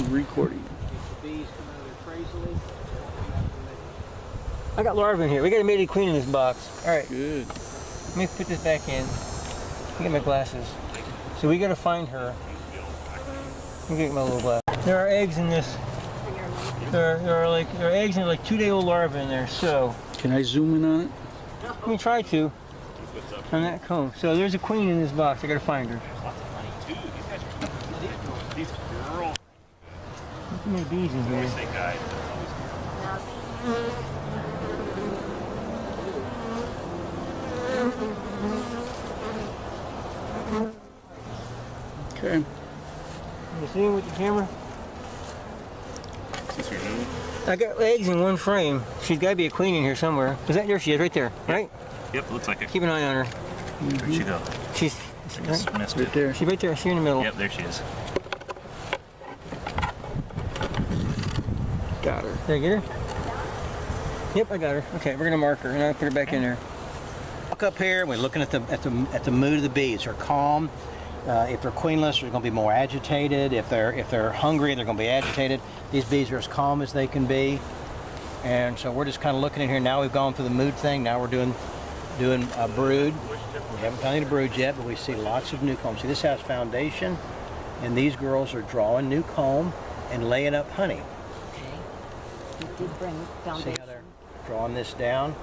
recording. The bees come out of there crazily. I got larvae in here. We got a mated queen in this box. All right. Good. Let me put this back in. Let me get my glasses. So we got to find her. Let me get my little glass. There are eggs in this. There are eggs and like 2-day-old larvae in there. So Can I zoom in on it? let me try to on that comb. So there's a queen in this box. I got to find her. These girls. Look how many bees in here. They guys. Okay. You see him with the camera? Is this your new? I got eggs in one frame. She's got to be a queen in here somewhere. Is that there? She is right there, right? Yep, looks like it. Keep an eye on her. Where'd she go? She's Just right, missed Right it. there. she's right there. I see her in the middle. Yep, there she is. Got her. Did I get her? Yep, I got her. Okay, we're gonna mark her and I'll put her back in there. Look up here, and we're looking at the mood of the bees. They're calm. If they're queenless, they're going to be more agitated. If they're hungry, they're going to be agitated. These bees are as calm as they can be. And so we're just kind of looking in here. Now we've gone through the mood thing. Now we're doing a brood. We haven't found any broods yet, but we see lots of new comb. See, this has foundation, and these girls are drawing new comb and laying up honey. Okay. You did bring See foundation. how they're drawing this down,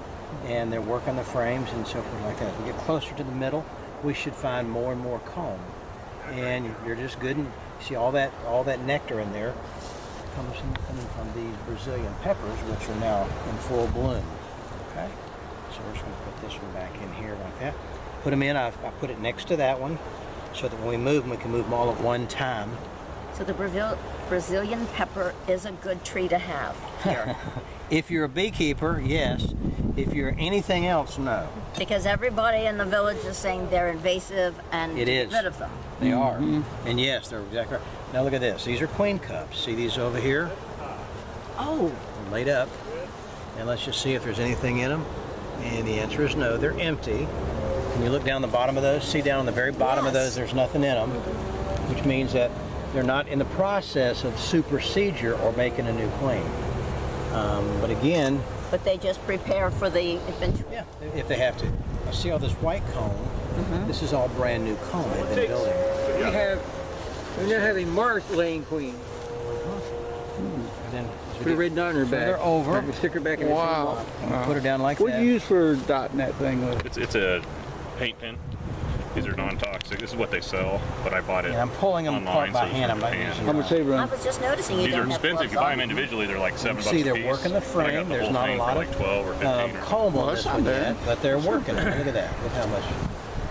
and they're working the frames and so forth like that. As we get closer to the middle, we should find more and more comb. And you're just good, and see all that nectar in there coming from these Brazilian peppers, which are now in full bloom. Okay, so we're just going to put this one back in here like that. Put them in. I put it next to that one, so that when we move them, we can move them all at one time. So the Brazilian pepper is a good tree to have here. If you're a beekeeper, yes. If you're anything else, no. Because everybody in the village is saying they're invasive and It is. get rid of them. They are. And yes, they're exactly right. Now look at this. These are queen cups. See these over here? Oh, They're laid up. And let's just see if there's anything in them. And the answer is no. They're empty. Can you look down the bottom of those? See down on the very bottom of those, there's nothing in them. Which means that they're not in the process of supersedure or making a new queen. But again, but they just prepare for the eventual. yeah, if they have to. Now see all this white comb? This is all brand new comb they've been building. We now have a Mars laying queen. And then Put a red dot on her back. further over. We stick her back in Wow. Put her down like What that. do you use for dotting that thing with? It's a paint pen. These are non-toxic. This is what they sell, but I bought it. And I'm pulling them apart online, by so it's hand. I'm for not hand. using How much they I run? was just noticing you These are don't have expensive. If you gloves buy them on. individually, they're like $7 See, a they're piece. working the But I frame. got the There's whole not a thing lot for of like 12 or 15 or comb on Well, this that's one not yet, bad. but they're working it. Look at that. Look how much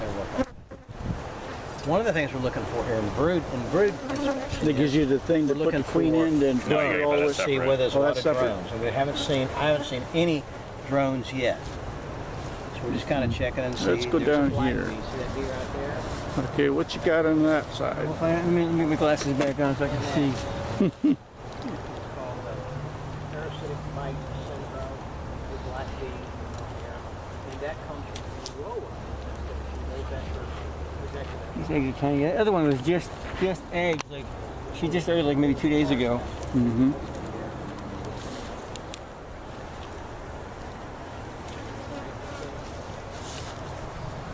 they're working. One of the things we're looking for here in brood That gives you the thing to We're put the looking queen for- in and No, filter yeah, it all that's with. separate. see where there's a Oh, lot that's of separate. drones. And I haven't seen any drones yet. So we're just kind of checking and see. Let's go There's a down flying here. bee. See that bee right there? Okay, what you got on that side? Let me get my glasses back on so I can see. Called parasitic mite syndrome with black bee pneumonia. And that comes from Varroa infestation. These eggs are tiny. The other one was just eggs. Like she just started like maybe 2 days ago. Mm-hmm.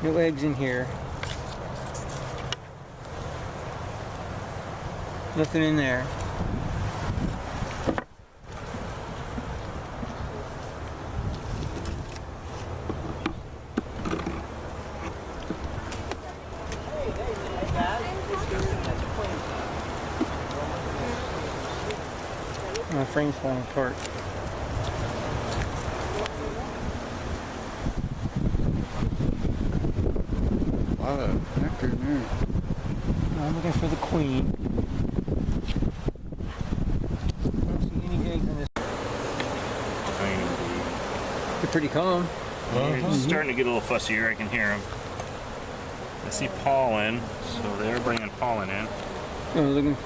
No eggs in here. Nothing in there. My frame's falling apart. A lot of nectar in there. I'm looking for the queen. I don't see any eggs in this. They're pretty calm. They're starting to get a little fussier. I can hear them. I see pollen, so they're bringing pollen in. Oh, looking.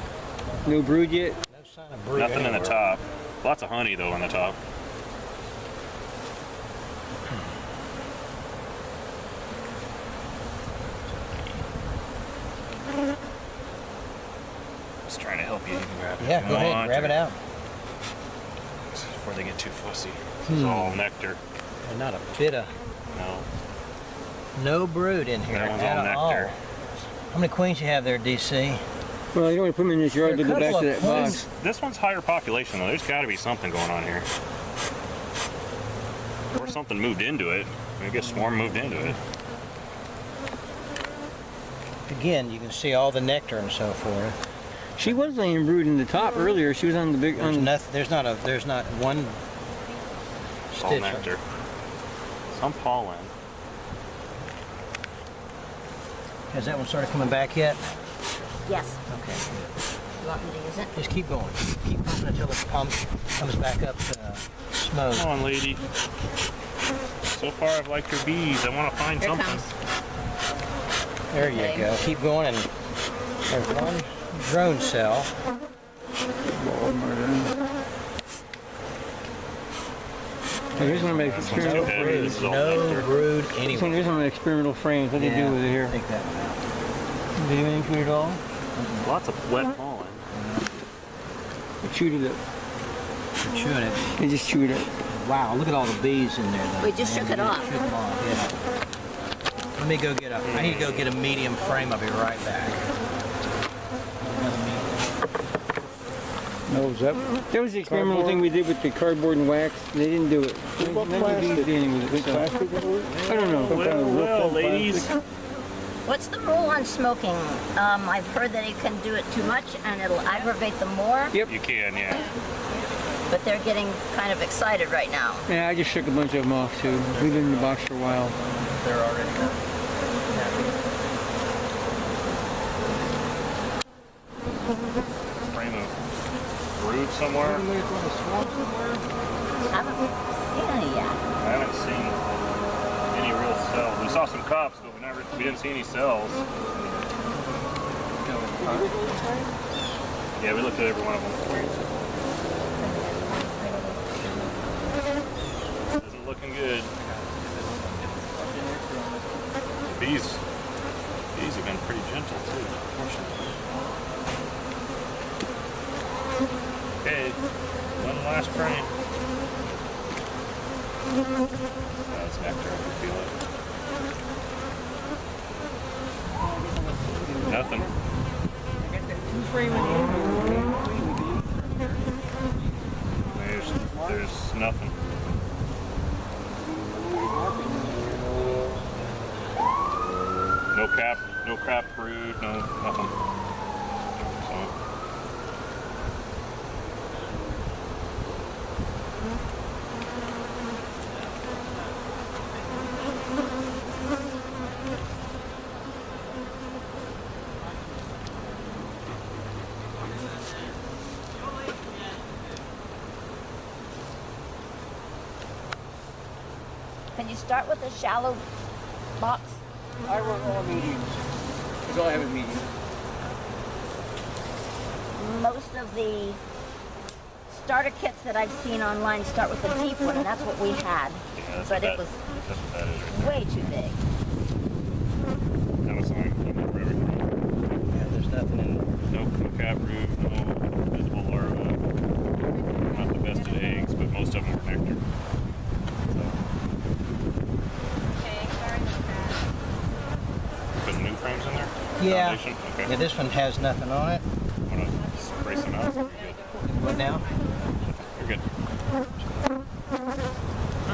No brood yet. No sign of brood Nothing in the anywhere. top. Lots of honey though on the top. Just trying to help you. You can grab it. Yeah, if you go ahead, want, grab or- it out. Before they get too fussy. It's all nectar. And not a bit of, no brood in here That one's at all nectar. How many queens you have there, DC? Well, you don't want to put them in this yard to There are go a back to couple that of box. This one's higher population though. There's got to be something going on here. Or something moved into it. Maybe a swarm moved into it. Again, you can see all the nectar and so forth. She was laying brood in the top earlier. She was on the big. There's nothing. There's not one It's all stitch. nectar. Some pollen. Has that one started coming back yet? Yes. Okay. You want me to use it? Just keep going. Keep pumping until it comes back up smooth. Come on, lady. So far, I've liked your bees. I want to find Here it something. comes. There you Okay. go. Keep going, and there's one drone cell. Here's one of my This one's experimental. too heavy. This is all No nectar. brood This one, anywhere. here's one of my experimental frames. What do you do with it here? Take that one out. Did you do anything to it at all? Lots of wet pollen. I chewed it up. You're chewing it. I just chewed it. Wow, look at all the bees in there. Though. We just shook it off. Shook them off, yeah. Let me go get I need to go get a medium frame. I'll be right back. No, is that That was the experimental thing we did with the cardboard and wax. They didn't do it. about None of the bees plastic? did anything with it. So. plastic that works? I don't know. Some kind of Well, rough ladies. plastic? What's the rule on smoking? I've heard that you can do it too much and it'll aggravate them more, Yep. You can, yeah. but they're getting kind of excited right now. Yeah, I just shook a bunch of them off too. We've been in the box for a while. They're already Frame of brood somewhere. Haven't seen any yet. I haven't seen any real cells. We saw some cups, but we didn't see any cells. Yeah, we looked at every one of them. Isn't looking good. Bees have been pretty gentle too, fortunately. Okay, one last frame. That's nectar, I can feel it. Nothing. There's nothing. No crap brood, no nothing. So. Can you start with a shallow box? I run all mediums. That's all I have is medium. Most of the starter kits that I've seen online start with a deep one, and that's what we had. Yeah, that's But what it was that's what that is. way too big. Amazon equipment for everything. Yeah, there's nothing in there. No cap brood, no visible larvae. Not the best at eggs, but most of them are nectar. Putting new frames in there? Yeah. Foundation? Okay. Yeah, this one has nothing on it. I'm gonna spray some out. You're What now? good. If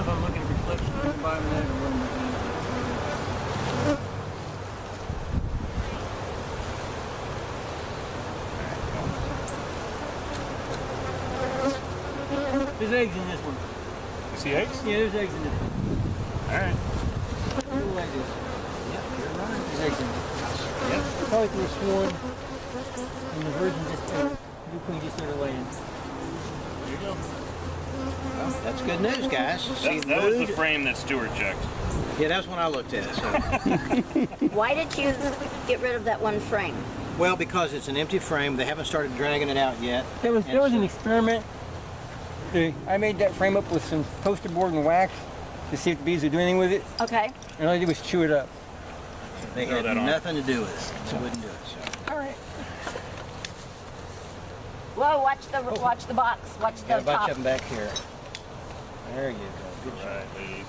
I'm looking at reflection on the bottom of that, I'm running behind. There's eggs in this one. You see eggs? Yeah, there's eggs in this one. All right. Little like this. Yep, you're right. There's eggs in it. Yep. Probably through a swarm, and the virgin just, new queen just started laying. There you go. Well, that's good news, guys. See, That was the mood. frame that Stuart checked. Yeah, that's when I looked at it. So. Why did you get rid of that one frame? Well, because it's an empty frame. They haven't started dragging it out yet. That was an experiment. I made that frame up with some poster board and wax to see if the bees would do anything with it, Okay. and all I did was chew it up. They Throw had that on. nothing to do with it. So wouldn't do it. So. All right. Whoa, watch the box. Watch the Got a bunch top. of them back here. There you go. Good All job. right, ladies.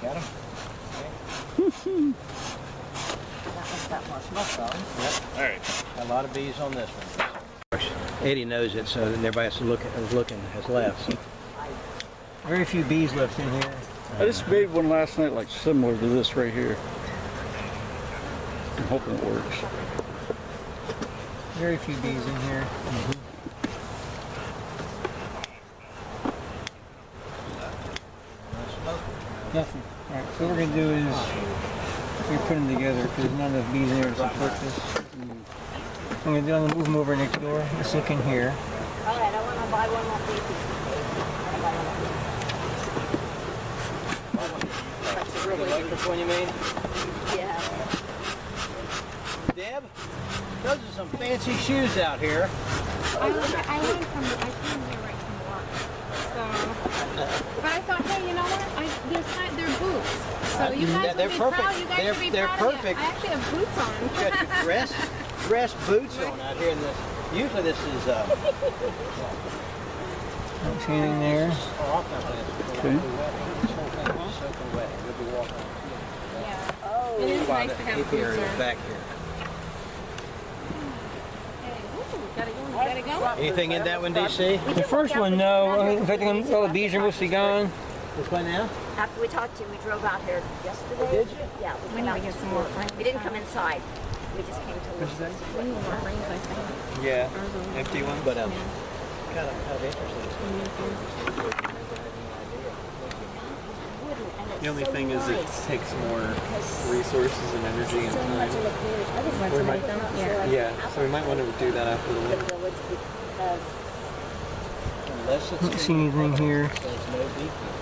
Got them? That more smoke though. All right. A lot of bees on this one. Eddie knows it, so everybody else has left. So. Very few bees left in here. I just made one last night, like similar to this right here. I'm hoping it works. Very few bees in here. Nothing. All right. So what we're gonna do is we put them together because there's not enough bees in there to support this. I'm gonna move them over next door. Let's look in here. All right, I want to buy one more baby. That's a really Electric one, you mean? yeah. Deb, those are some fancy shoes out here. I came here right from work. So, but I thought, hey, you know what? They're boots. So you guys they're should be perfect. proud. You guys should be They're proud perfect. of me. I actually have boots on. You got your dress boots on out here in this. Usually this is Don't see anything there. Okay. Yeah. Oh. It is nice to have boots on. Back here. Gotta go. Anything in that one, DC? The first one, no. I mean, in fact, all the bees are mostly gone. This one now? After we talked to you, we drove out here yesterday. Did you? Yeah, we came out to tour. We didn't come inside. We just came to look. We need more rings, I think. Yeah. Empty one? But kind of interesting. The only thing is it takes more resources and energy and time. We might, yeah, so we might want to do that after the The winter. village because Unless it's Don't see anything here. says no beekeeping,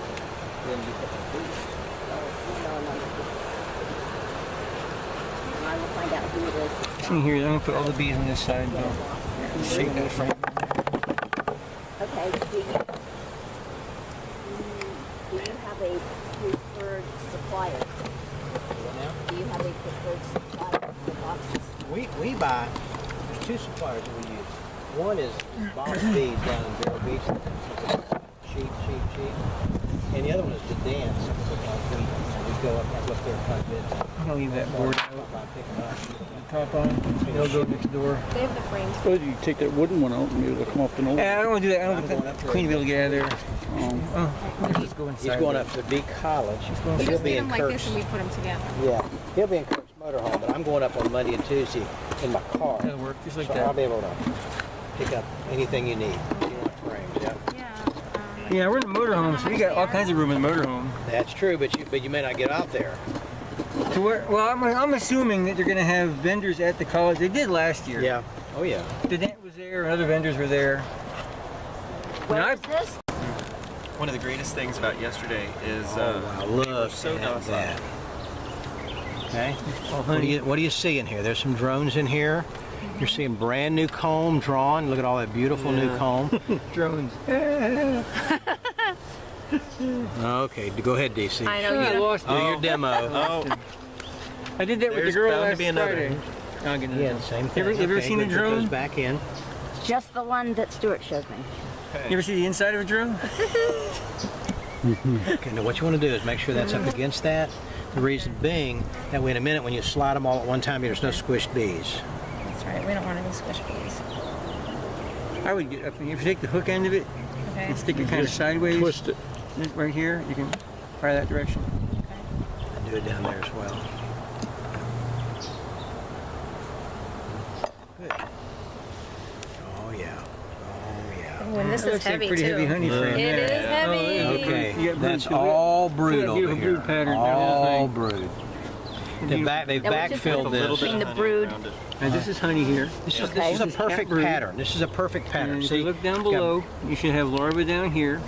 then you put the bees. I will find out who it is. See here, I'm gonna put all the bees on this side though. See that frame. Okay, do you have a preferred supplier? Do you have a preferred supplier for boxes? We buy, there's two suppliers that we use. One is Bob's Bees down in Vero Beach. Cheap. And the other one is the Dance. We go up there quite a bit. I'm gonna leave that board out. Pick them up. Top on. They'll go next door. They have the frames. Well, you take that wooden one out and maybe it'll come up and over. Yeah, I don't want to do that. I don't I'm going want up the there. queen to be able to get out of there. Um, Let's just go inside. He's going up to Bee College. We He'll just be leave in them like this Kirk's. and we put them together. Yeah, he'll be in Kirk's motorhome, but I'm going up on Monday and Tuesday in my car. That'll work, just like So I'll that. be able to pick up anything you need. You want frames, yeah. Yeah. Yeah, we're in the motorhome, so we got all kinds of room in the motorhome. That's true, but you may not get out there. So well, I'm assuming that they're going to have vendors at the college. They did last year. Yeah. Oh yeah. The dent was there, and other vendors were there. Where I- is this? One of the greatest things about yesterday is Wow, they were look so at docile. that. Okay. What do you see in here? There's some drones in here. You're seeing brand new comb drawn. Look at all that beautiful new comb. Drones. Okay, go ahead, DC. I know. I You lost Do it. your demo. Oh, I did that with the there's girl bound to last be another. Friday. I'll get Yeah, another. same You thing. ever Okay, seen a good. Put those drone? back in. Just the one that Stuart showed me. You ever see the inside of a drone? Okay, now what you want to do is make sure that's up against that. The reason being that way in a minute when you slide them all at one time, there's no squished bees. That's right. We don't want any squish bees. I would get up and if you take the hook end of it Okay. and stick it kind of sideways twist it. right here, you can fire that direction. I do it down there as well. Good. Oh yeah. Oh yeah. Oh, and this That is looks like heavy pretty too. heavy honey frame. It there. is heavy. Okay, You got brood that's too. all Look at brood that over beautiful here. brood pattern down All that thing. brood. They've That was just backfilled A little this. bit Between the of honey brood. around it. Now this is honey here. This is Okay. a This is cat perfect brood. pattern. This is a perfect pattern. And if See, you look down you got- below, you should have larvae down here.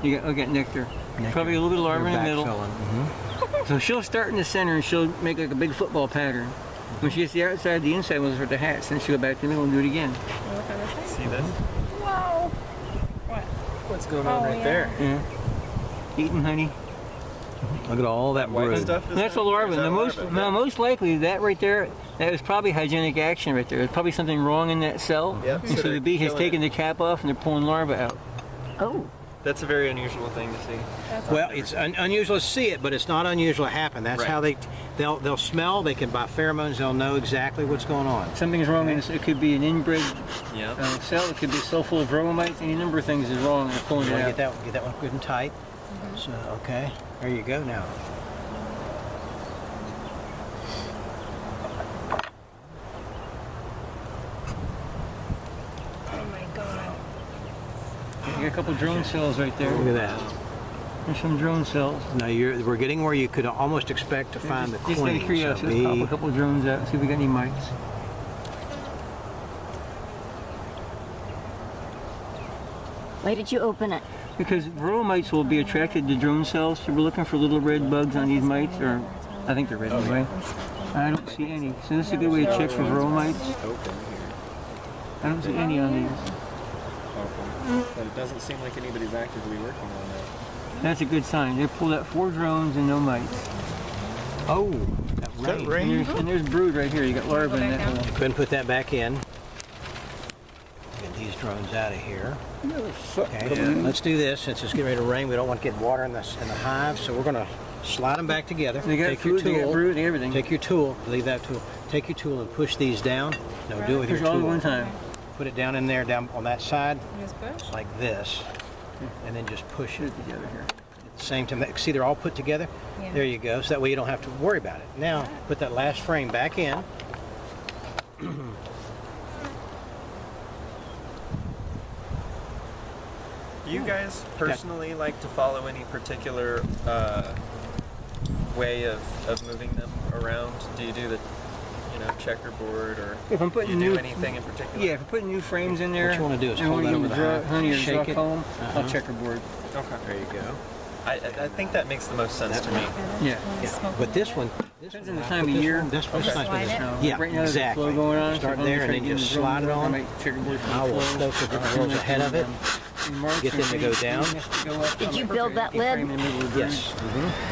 You got nectar. Probably a little bit of larvae in the middle. Backfilling. So she'll start in the center and she'll make like a big football pattern. When she gets the outside, the inside will start to hatch. Then she'll go back to the middle and do it again. See this? Whoa. What's going on right yeah. there? Yeah. Eating honey. Look at all that White brood. stuff is That's a that? larva. Is that The most, larva? no, most likely that right there, that was probably hygienic action right there. There's probably something wrong in that cell. Yep, And so so the they're bee has killing taken it. the cap off and they're pulling larvae out. Oh, That's a very unusual thing to see. Well, it's unusual to see it, but it's not unusual to happen. That's Right. how they'll smell. They can by pheromones. They'll know exactly what's going on. Something's wrong in this. It could be an inbred Yeah. cell. It could be so full of bromomites. Any number of things is wrong and they're pulling You it want to out. get that one good and tight. So okay, there you go now. Oh my god. You got a couple drone cells right there. Look at that. There's some drone cells. Now we're getting where you could almost expect to find the Just out queen. of curiosity, So let's pop bee- a couple drones out, see if we got any mites. why did you open it? Because bromomites will be attracted to drone cells, so we're looking for little red bugs on these mites, or I think they're red anyway. I don't see any. So this is a good way to check for bromomites. Open here. I don't see any on these. Open. But it doesn't seem like anybody's actively working on that. That's a good sign. They pulled out 4 drones and no mites. Oh, that rain. And there's brood right here. You got larvae in that hole. Couldn't put that back in. Get these drones out of here. Okay, let's do this. Since it's getting ready to rain, we don't want to get water in the hive, so we're going to slide them back together. They got Take your food, they got tool. brood, and everything. Take your tool. Leave that tool. Take your tool and push these down. No, do it with your Push all at tool. one time. Put it down in there, down on that side, Just push? like this, and then just push Put it. it together here. At the same time, see they're all put together? Yeah. There you go, so that way you don't have to worry about it. Now, put that last frame back in. Do you guys personally like to follow any particular way of moving them around? Do you do the, checkerboard, or If I'm do putting you do new, anything in particular? yeah, if I'm putting new frames in there, What you wanna do is and I hold wanna that use over the draw hive, honey or shake draw it. comb, I'll Uh-huh. checkerboard. Okay. There you go. I think that makes the most sense to me. Yeah. Yeah. But this one, Depends on the time of year. This one's Okay. nice with Slide this. it? Yeah, Right now there's a exactly. flow going on. Start so if I'm there and trying then to get just in the slide it drone, I on. might checkerboard for I will the flow. stoke the girls ahead of it. Get them to go down. Did you build that lid? Yes.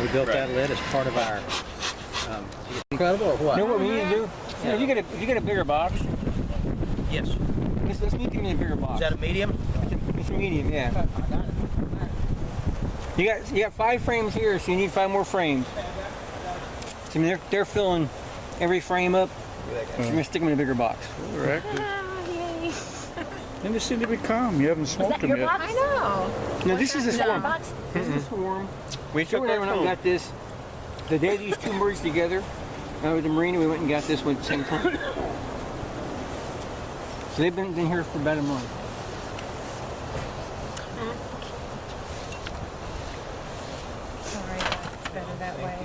We built that lid as part of our. Incredible or what? You know what we need to do? If you get a bigger box, Yes. Is let's need to get a bigger box. that a medium? It's a medium, yeah. You got 5 frames here, so you need 5 more frames. So, I mean, they're filling every frame up. So you're gonna stick them in a bigger box. Correct. Yay. And they seem to be calm. You haven't Is smoked that them your yet. box? I know. No, this is a Is that your swarm. box? This is a swarm. We So took when I our got this, the day these 2 merged together, with the marina, we went and got this one at the same time. So they've been here for about a month. Sorry, that's better that way.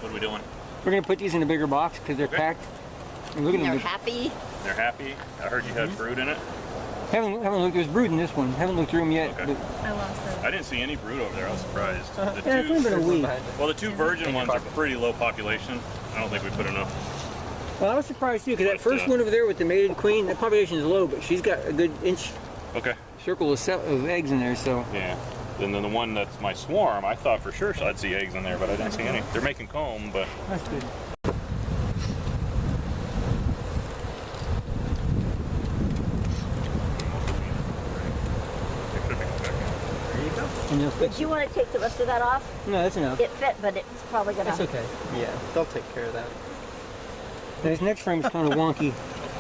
What are we doing? We're gonna put these in a bigger box because they're packed. And look at They're them. happy. They're happy. I heard you had brood in it. Haven't looked. There's brood in this one. Haven't looked through them yet. Okay. But, I lost it. I didn't see any brood over there. I was surprised. The yeah, it's only been a two, week. well, the 2 virgin ones are pretty low population. I don't think we put enough. Well, I was surprised too because that But, first one over there with the maiden queen, the population is low, but she's got a good inch Okay. circle of eggs in there. So Yeah. And then the one that's my swarm, I thought for sure I'd see eggs in there, but I didn't see any. They're making comb, but that's good. they should be back in. And you'll Did fix it. you want to take the rest of that off? No, that's enough. It fit, but it's probably gonna. That's okay. Yeah, they'll take care of that. This next frame is kind of wonky.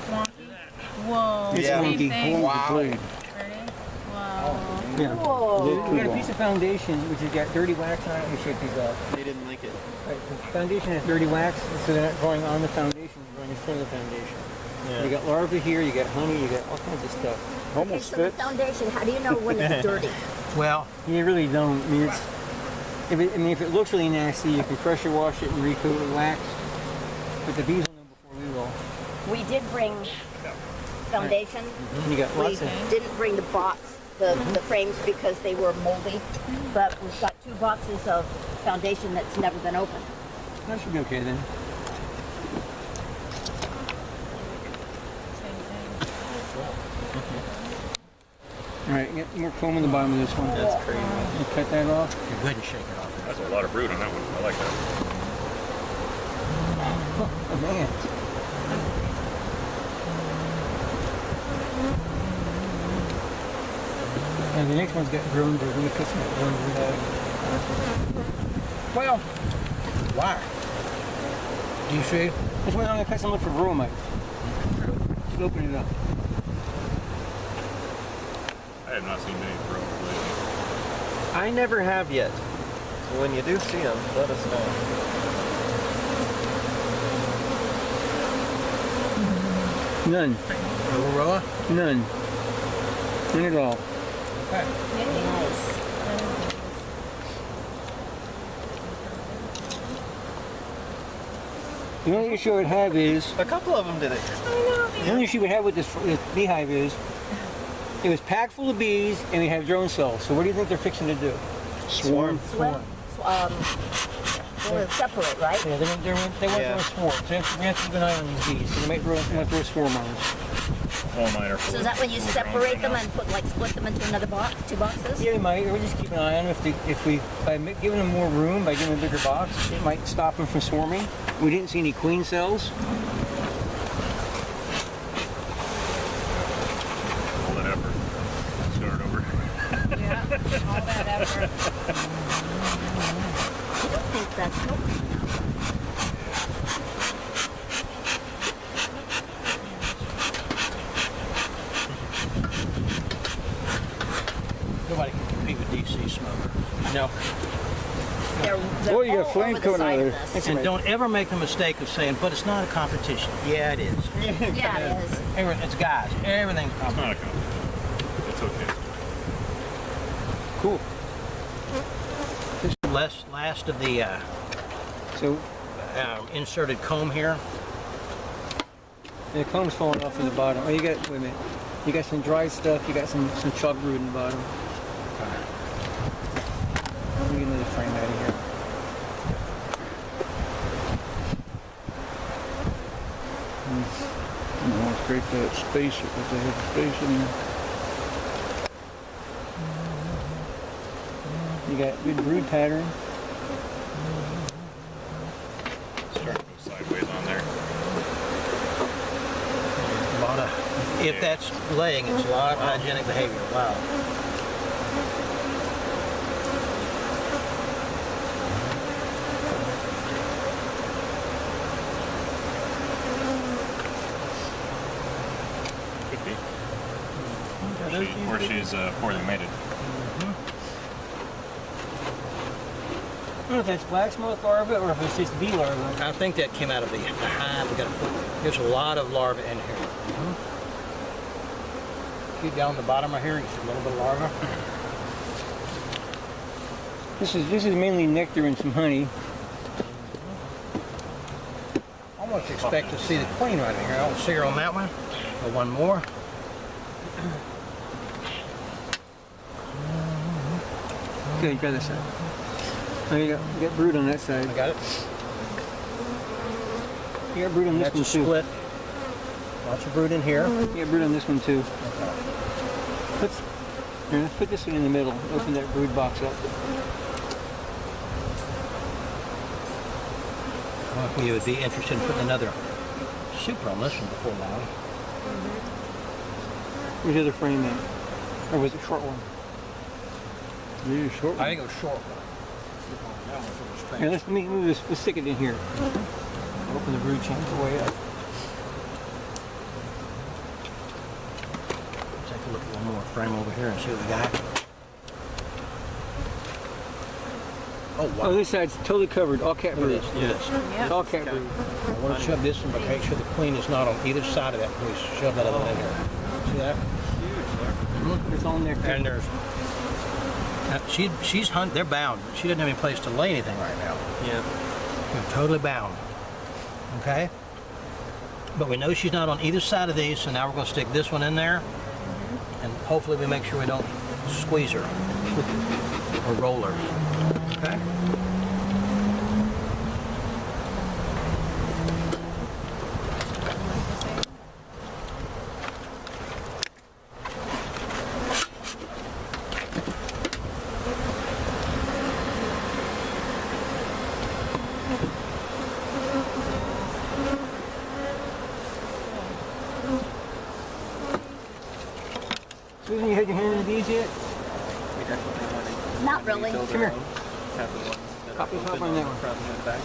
Wonky. Whoa. It's Yeah. wonky. Thing. Wow. Ready? Wow. Yeah. Whoa. We got a piece of foundation which has got dirty wax on it. We shake these off. They didn't like it. Right, the foundation has dirty wax, so they're not growing on the foundation, they're growing in front of the foundation. You got larvae here, you got honey, you got all kinds of stuff. Okay, Almost so the fits. foundation. How do you know when it's dirty? Well, You really don't. I mean, if it looks really nasty, you can pressure wash it and recoat with wax. But the bees will know before we will. We did bring foundation. And you got We lots of. didn't bring the box, the frames, because they were moldy. But we've got 2 boxes of foundation that's never been opened. That should be okay then. Same thing. All right, get more comb in the bottom of this one. That's crazy. You cut that off. You're good and shake it off. That's a lot of brood on that one. I like that. Oh man. And the next one's got groomed. We're gonna put some groomed in that. Well, Why? Do you see? this one I'm gonna cut some look for bromide. Just open it up. I have not seen many brood lately. I never have yet. So when you do see them, let us know. None. Aurora? None. None at all. Nice. The only issue I would have is, A couple of them did it. the only issue we have with this beehive is, it was packed full of bees and we have drone cells. So what do you think they're fixing to do? Swarm. Sweat. They're separate, right? Yeah, they want Yeah. to swarm. So we have to keep an eye on these bees. So they might throw a swarm on us. All mine are So full is that when you full grown separate them females. and put like split them into another box, 2 boxes? Yeah, they might. Or we just keep an eye on them. If we by giving them more room, by giving them a bigger box, it might stop them from swarming. We didn't see any queen cells. All that effort. Start over. Yeah, all that effort. I don't think that's helping. Nobody can compete with DC Smoker. No. They're Boy, you got all flame over the coming side out of of there. this. And don't ever make the mistake of saying, but it's not a competition. Yeah, it is. Yeah, it is. It's guys. Everything's It's competition. not a competition. It's okay. Cool. Last of the So inserted comb here. the comb's falling off in the bottom. Oh, you got, wait a minute. You got some dry stuff. You got some chalk brood in the bottom. Let me get another frame out of here. You want to create that space because they have space in there. You got good brood pattern. Starting to go sideways on there. A lot of, if that's laying, it's a lot of hygienic behavior. Wow. Could be. Or she's poorly mated. I don't know if that's black moth larva or if it's just bee larva. I think that came out of the hive. We got to put. There's a lot of larvae in here. See down the bottom right here, you see a little bit of larva. This is mainly nectar and some honey. Almost expect to see the queen right in here. I don't see her on that one. Or one more. Okay, you got this side. Oh, you got brood on that side. I got it. You got brood on this That's a one too. split. Lots of brood in here. You got brood on this one too. Let's put this one in the middle. Open that brood box up. Well, if you would be interested in putting another super on this one before long. Where's the other frame at? Or was it a short one? Yeah, short. I think it was short. Here, let me move this. Let's stick it in here. Open the brood chamber way up. Take a look at one more frame over here and see what we got. Oh wow! Oh, this side's totally covered. All cat brood. Look at this. It's all cat brood. I want to shove this one, but make sure the queen is not on either side of that. Please shove that other one in here. See that? It's all in there. And there's. She's hunt. They're bound. She doesn't have any place to lay anything right now. Yeah. They're totally bound. Okay. But we know she's not on either side of these, so now we're going to stick this one in there, and hopefully we make sure we don't squeeze her or roll her. Okay. Susan, you had your hand in the bees yet? We definitely want to Not really. build Come our here. own. Have the ones that Pop are this up open on that on one. the front and the back.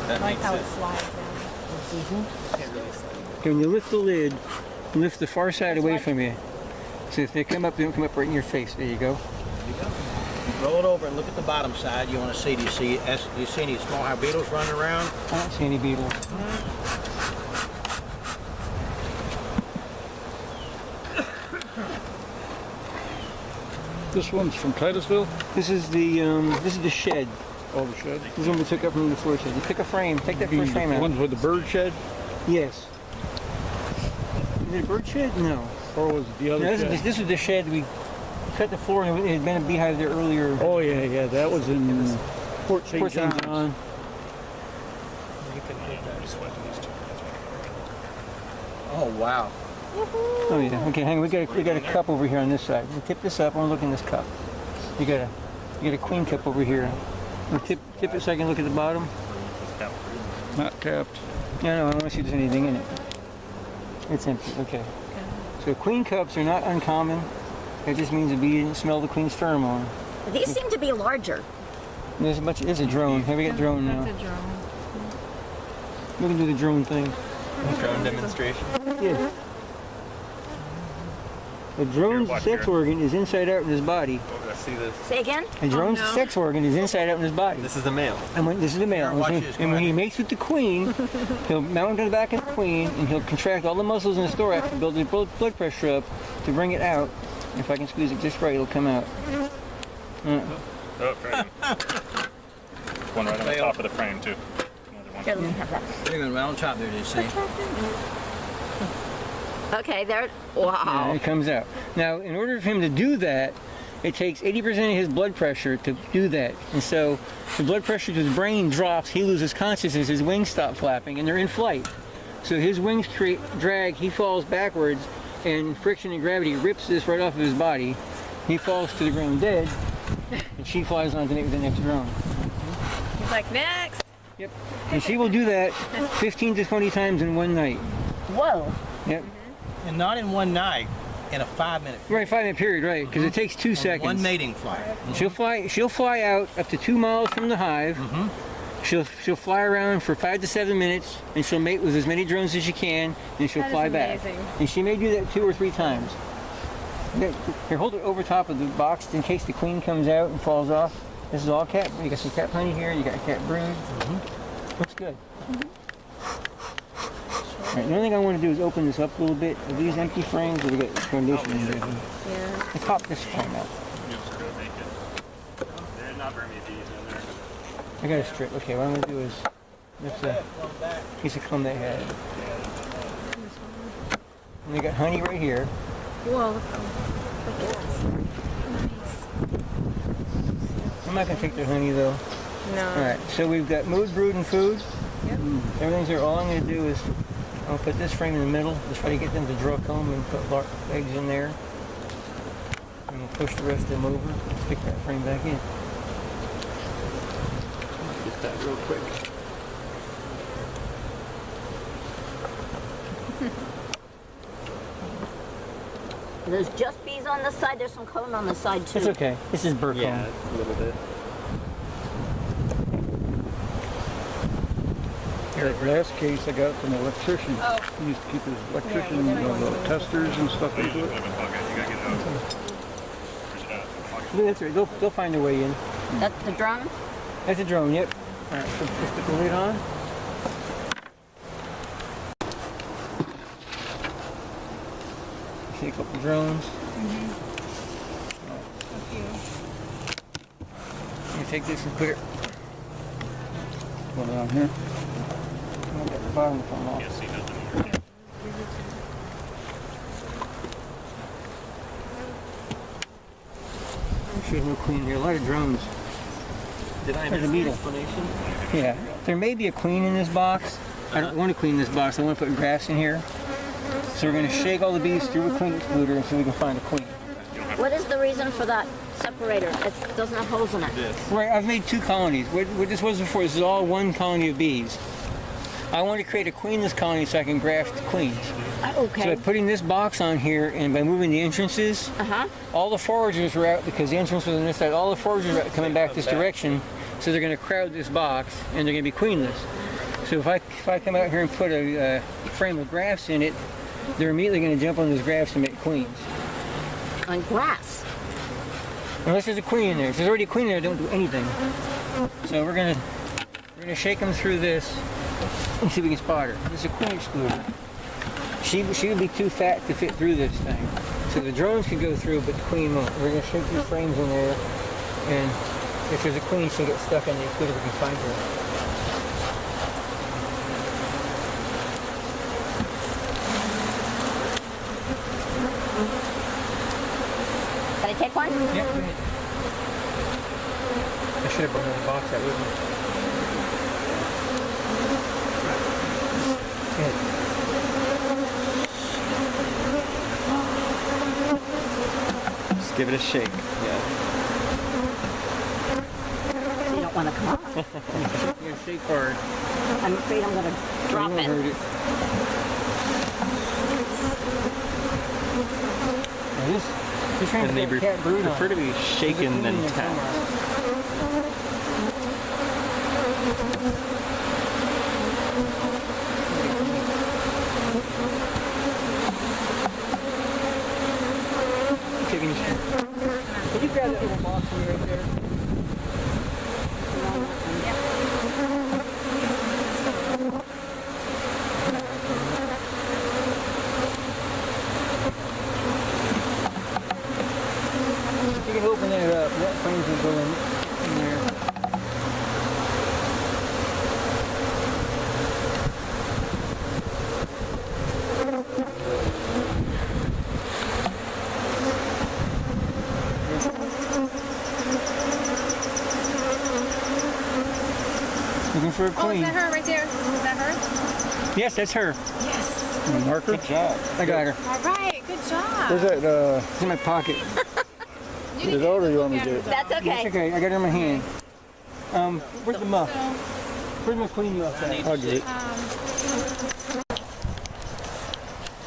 I That like makes how it it slides down. can't really slide. Okay, when you lift the lid, lift the far side away from you. So if they come up, they don't come up right in your face. There you go. Roll it over and look at the bottom side. You want to see, do you see any small hive beetles running around? I don't see any beetles. This one's from Titusville. This is the shed. Oh, the shed. This is one we took up from the floor shed. You pick a frame. Take that The first frame out. ones with the bird shed, Yes. Is it a bird shed? No. or was it the other No, shed? this is the shed. We cut the floor and it had been a beehive there earlier. Oh yeah, that was in Port St. Port St. John's. John. Oh, wow. Oh yeah. Okay, hang on. We got a cup over here on this side. We tip this up. I want to look in this cup. You got a queen cup over here. We'll tip it so I can look at the bottom. Not capped. No, I want to see if there's anything in it. It's empty. Okay. So queen cups are not uncommon. That just means the bee didn't smell the queen's pheromone. These seem to be larger. There's a drone. Here we got drone now. That's a drone. We can do the drone thing. Drone demonstration. Yeah. The drone's watch sex here. organ is inside out in his body. Let's see this. Say again? A drone's no. sex organ is inside out in his body. This is the male. And when this is the male. Here, watch And this. when, Go he ahead. mates with the queen, he'll mount on the back of the queen and he'll contract all the muscles in his thorax to build his blood pressure up to bring it out. If I can squeeze it just right, it'll come out. Oh, frame. One right on the top of the frame too. Another one. Here, let me have that. They're going right on top there, do you see? Okay, there. Yeah, Wow. it comes out. Now, in order for him to do that, it takes 80% of his blood pressure to do that. And so the blood pressure to his brain drops, he loses consciousness, his wings stop flapping, and they're in flight. So his wings create drag, he falls backwards, and friction and gravity rips this right off of his body. He falls to the ground dead, and she flies on to mate with the next drone. He's like, next. Yep. And she will do that 15 to 20 times in one night. Whoa. Yep. And not in one night, in a 5-minute Right, 5-minute period, right? Because it takes 2 seconds. One mating flight. She'll fly out up to 2 miles from the hive. She'll fly around for 5 to 7 minutes, and she'll mate with as many drones as she can, and she'll That is fly back. amazing. And she may do that 2 or 3 times. Here, hold it over top of the box in case the queen comes out and falls off. This is all cat. You got some cat honey here. You got cat brood. Looks good. All right, the only thing I want to do is open this up a little bit. Are these empty frames, or we got foundation in there? Yeah. Let's pop this frame out. Just gonna make it. There's not very many bees in there. I got a strip. Okay, what I'm gonna do is lift a piece of comb they had. And they got honey right here. Whoa. I'm not gonna take their honey though. No. All right, so we've got mood, brood, and food. Yep. Everything's there. All I'm gonna do is I'll put this frame in the middle. Just try to get them to draw comb and put eggs in there. And we'll push the rest of them over. Stick that frame back in. Get that real quick. There's just bees on this side. There's some cone on the side too. It's okay. This is bird Yeah, comb. a little bit. That last case I got from an electrician. Oh. He used to keep his electrician testers and stuff into it. You gotta get those. That's right. They'll find their way in. That's the drum. That's a drone. Yep. All right. So just put the lid on. See a couple drones. Let me take this and put it One around here. I'll get the bottom to come off. Can't see nothing here. There's no queen here. A lot of drones. Did I There's a miss the beetle. explanation? Yeah. There may be a queen in this box. I don't want to clean this box. I want to put grass in here. So we're going to shake all the bees through a queen excluder until we can find a queen. What is the reason for that separator? It doesn't have holes in it. Right, I've made 2 colonies. What this was before, this is all one colony of bees. I want to create a queenless colony so I can graft queens. So Okay. by putting this box on here and by moving the entrances, all the foragers are out because the entrance was on this side. All the foragers are coming back this direction, so they're going to crowd this box and they're going to be queenless. So if I come out here and put a frame of grafts in it, they're immediately going to jump on those grafts and make queens. On grass. Unless there's a queen in there. If there's already a queen in there, don't do anything. So we're gonna shake them through this and see if we can spot her. This is a queen excluder. She would be too fat to fit through this thing. So the drones can go through, but the queen won't. We're gonna shake these frames in there, and if there's a queen, she'll get stuck in the excluder. We can find her. Can I take one? Yeah, go ahead. I should have brought another box out with me. Good. Just give it a shake. Yeah. You don't want to come up. Yeah, shake hard. I'm afraid I'm going to drop You won't it. hurt it. Now this frame's And they got cat brood on prefer it. to be shaken than tapped. Can you grab that little box for me right there? If you can open that up, that frames will go in there. Looking for a Oh, is queen. that her right there? Is that her? Yes, that's her. Yes. Marker? Good job. I got her. All right. Good job. Where's that, It's in my pocket. You is it out or you want me to get it? That's It's okay. okay. I got her in my hand. Where's the muff? Where's my queen muff at? I'll get it.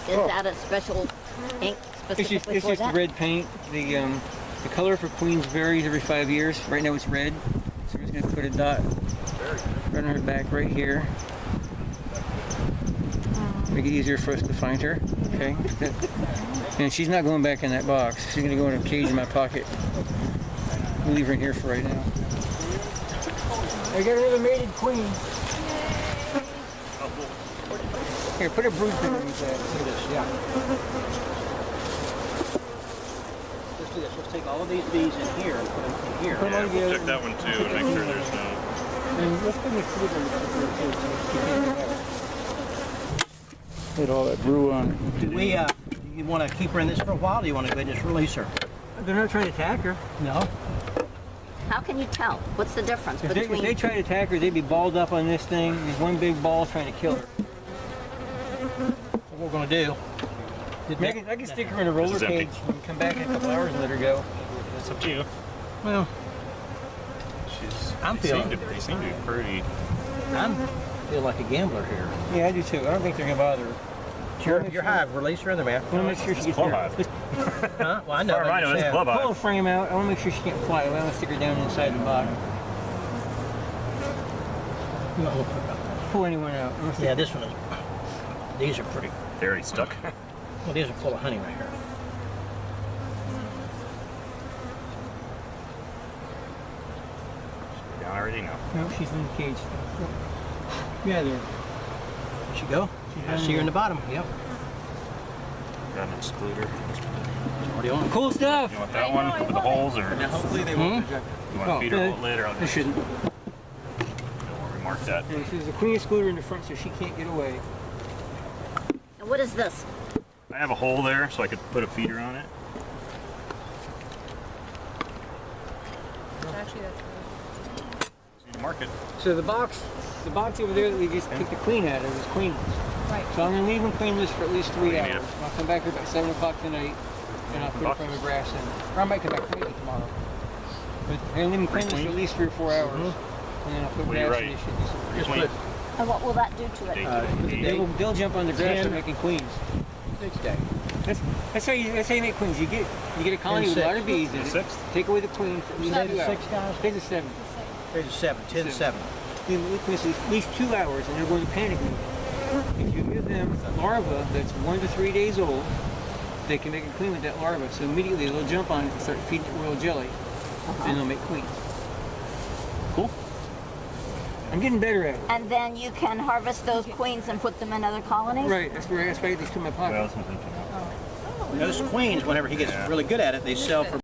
Is that a special ink It's specifically just for the that? red paint. The color for queens varies every 5 years. Right now it's red. So we're just gonna put a dot right on her back right here. Make it easier for us to find her. Okay. And she's not going back in that box. She's gonna go in a cage in my pocket. We'll leave her in here for right now. I got another mated queen. Here, put a brood pin underneath that. Look at this, yeah. Let's do this. Let's take all of these bees in here and put them in here. Put them all together. Check that one too and make sure there's no. And let's put the food on the Get all that brew on. Do we, do you want to keep her in this for a while, or do you want to go ahead and just release her? They're not trying to attack her. No? How can you tell? What's the difference If between... they try to attack her, they'd be balled up on this thing. There's one big ball trying to kill her. What we're going to do... I can stick her in a roller is empty. cage and come back in a couple hours and let her go. It's up to you. Well, They feeling- seem to be pretty. I feel like a gambler here. Yeah, I do too. I don't think they're gonna bother her. Your hive, release her in there, man. I want to make sure she gets club here. hive. Huh? Well, I know. Far as I know, it's a club Pull hive. the frame out. I want to make sure she can't fly. I want to stick her down inside the box. Pull anyone out. I wanna stick- Yeah, this one is... These are pretty... They're already stuck. Well, these are full of honey right here. Down already now. No, she's in the cage. Yeah, there. There she go. I see her in the bottom. Yep. Got an excluder. Already on. Cool stuff. You want that one with the holes, or Hopefully they won't reject it. you want to feed her good. later? I'll They just shouldn't. remark that. And there's a queen excluder in the front, so she can't get away. And what is this? I have a hole there, so I could put a feeder on it. Actually, that's So you can mark it. So the box over there that we just took the queen out of is queenless. right. So I'm gonna leave them queenless for at least 3 Yeah. hours. I'll come back here about 7 o'clock tonight, and I'll put a frame of grass in. Or I might come back maybe tomorrow. But I'm gonna leave them queenless for at least 3 or 4 hours, and then I'll put What do you grass in. write? They should be some- Just wait. And what will that do to it? They'll jump on the grass. They're making queens. Next day. That's how you make queens. You get a colony with a lot of bees in it. Sixth? Take away the queen. Days of 6 guys? Days of 7. Days of 7. 10 to 7. You miss at least 2 hours, and they're going to panic mode. If you give them larva that's 1 to 3 days old, they can make a queen with that larva. So immediately they'll jump on it and start feeding it royal jelly, and they'll make queens. Cool. I'm getting better at it. And then you can harvest those queens and put them in other colonies? Right, that's why I get these two in my pocket. Well, that's what I'm thinking. Those queens, whenever he gets really good at it, they sell for